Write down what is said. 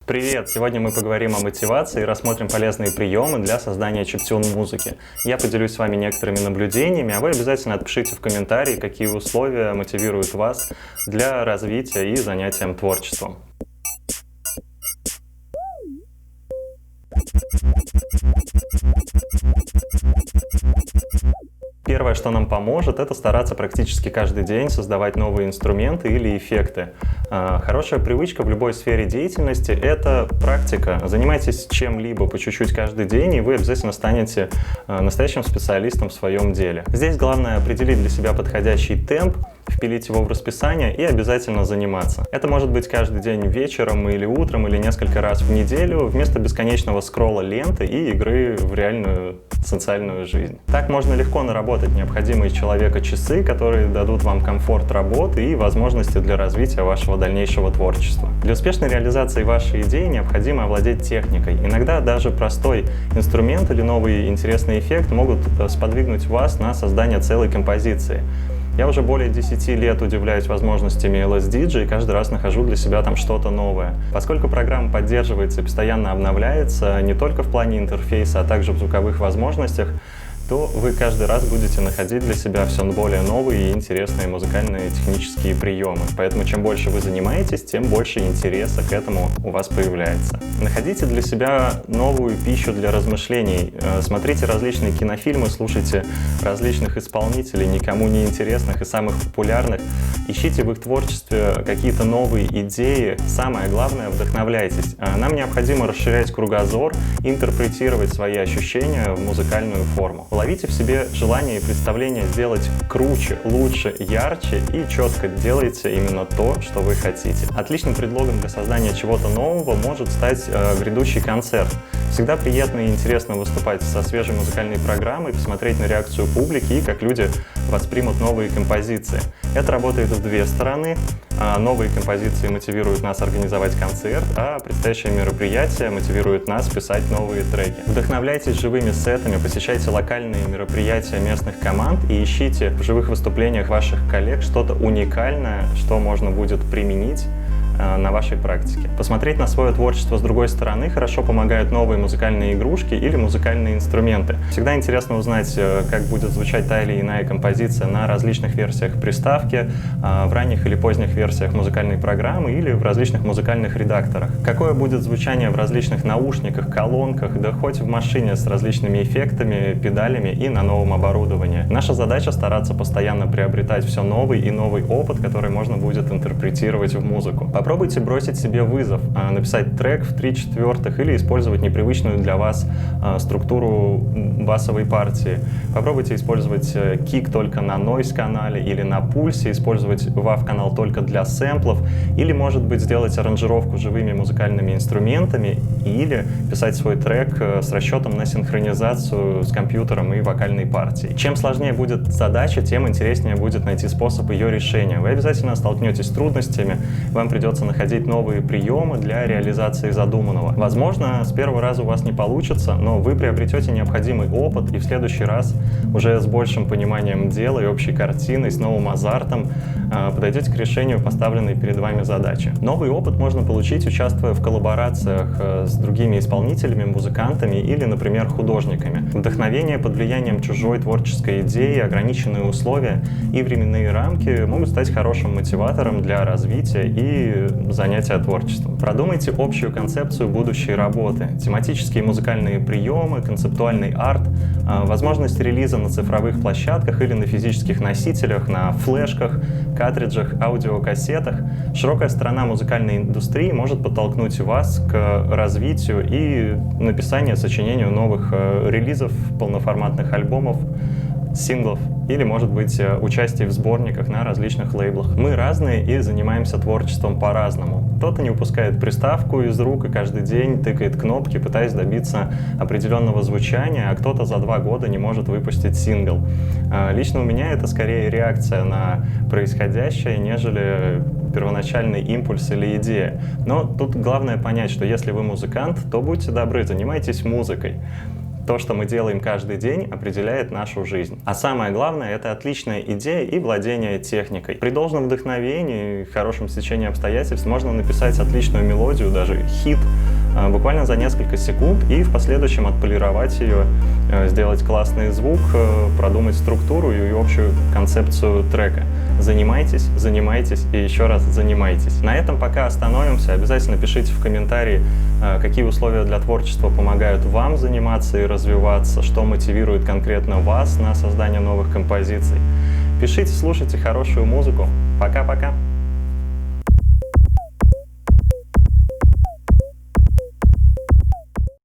Привет! Сегодня мы поговорим о мотивации и рассмотрим полезные приемы для создания чиптюн музыки. Я поделюсь с вами некоторыми наблюдениями, а вы обязательно отпишите в комментарии, какие условия мотивируют вас для развития и занятием творчеством. Первое, что нам поможет, это стараться практически каждый день создавать новые инструменты или эффекты. Хорошая привычка в любой сфере деятельности — это практика. Занимайтесь чем-либо по чуть-чуть каждый день, и вы обязательно станете настоящим специалистом в своем деле. Здесь главное определить для себя подходящий темп, впилить его в расписание и обязательно заниматься. Это может быть каждый день вечером или утром, или несколько раз в неделю, вместо бесконечного скролла ленты и игры в реальную социальную жизнь. Так можно легко наработать необходимые человека часы, которые дадут вам комфорт работы и возможности для развития вашего дальнейшего творчества. Для успешной реализации вашей идеи необходимо овладеть техникой. Иногда даже простой инструмент или новый интересный эффект могут сподвигнуть вас на создание целой композиции. Я уже более 10 лет удивляюсь возможностями LSDJ и каждый раз нахожу для себя там что-то новое. Поскольку программа поддерживается и постоянно обновляется, не только в плане интерфейса, а также в звуковых возможностях, то вы каждый раз будете находить для себя все более новые и интересные музыкальные технические приемы. Поэтому чем больше вы занимаетесь, тем больше интереса к этому у вас появляется. Находите для себя новую пищу для размышлений. Смотрите различные кинофильмы, слушайте различных исполнителей, никому не интересных и самых популярных. Ищите в их творчестве какие-то новые идеи. Самое главное — вдохновляйтесь. Нам необходимо расширять кругозор, интерпретировать свои ощущения в музыкальную форму. Ловите в себе желание и представление сделать круче, лучше, ярче и четко делайте именно то, что вы хотите. Отличным предлогом для создания чего-то нового может стать грядущий концерт. Всегда приятно и интересно выступать со свежей музыкальной программой, посмотреть на реакцию публики и как люди воспримут новые композиции. Это работает в две стороны. Новые композиции мотивируют нас организовать концерт, а предстоящее мероприятие мотивирует нас писать новые треки. Вдохновляйтесь живыми сетами, посещайте локальные мероприятия местных команд и ищите в живых выступлениях ваших коллег что-то уникальное, что можно будет применить на вашей практике. Посмотреть на свое творчество с другой стороны хорошо помогают новые музыкальные игрушки или музыкальные инструменты. Всегда интересно узнать, как будет звучать та или иная композиция на различных версиях приставки, в ранних или поздних версиях музыкальной программы или в различных музыкальных редакторах. Какое будет звучание в различных наушниках, колонках, да хоть в машине с различными эффектами, педалями и на новом оборудовании. Наша задача — стараться постоянно приобретать все новый и новый опыт, который можно будет интерпретировать в музыку. Попробуйте бросить себе вызов, написать трек в 3/4 или использовать непривычную для вас структуру басовой партии. Попробуйте использовать кик только на нойз-канале или на пульсе, использовать WAV-канал только для сэмплов, или, может быть, сделать аранжировку живыми музыкальными инструментами, или писать свой трек с расчетом на синхронизацию с компьютером и вокальной партией. Чем сложнее будет задача, тем интереснее будет найти способ ее решения. Вы обязательно столкнетесь с трудностями, вам придется находить новые приемы для реализации задуманного. Возможно, с первого раза у вас не получится, но вы приобретете необходимый опыт и в следующий раз уже с большим пониманием дела и общей картиной, с новым азартом подойдете к решению поставленной перед вами задачи. Новый опыт можно получить, участвуя в коллаборациях с другими исполнителями, музыкантами или, например, художниками. Вдохновение под влиянием чужой творческой идеи, ограниченные условия и временные рамки могут стать хорошим мотиватором для развития и занятия творчеством. Продумайте общую концепцию будущей работы, тематические музыкальные приемы, концептуальный арт, возможность релиза на цифровых площадках или на физических носителях, на флешках, картриджах, аудиокассетах. Широкая сторона музыкальной индустрии может подтолкнуть вас к развитию и написанию, сочинению новых релизов, полноформатных альбомов, синглов или, может быть, участие в сборниках на различных лейблах. Мы разные и занимаемся творчеством по-разному. Кто-то не упускает приставку из рук и каждый день тыкает кнопки, пытаясь добиться определенного звучания, а кто-то за 2 года не может выпустить сингл. Лично у меня это скорее реакция на происходящее, нежели первоначальный импульс или идея. Но тут главное понять, что если вы музыкант, то будьте добры, занимайтесь музыкой. То, что мы делаем каждый день, определяет нашу жизнь. А самое главное — это отличная идея и владение техникой. При должном вдохновении и хорошем стечении обстоятельств можно написать отличную мелодию, даже хит, буквально за несколько секунд, и в последующем отполировать ее, сделать классный звук, продумать структуру и общую концепцию трека. Занимайтесь, занимайтесь и еще раз занимайтесь. На этом пока остановимся. Обязательно пишите в комментарии, какие условия для творчества помогают вам заниматься и развиваться, что мотивирует конкретно вас на создание новых композиций. Пишите, слушайте хорошую музыку. Пока-пока!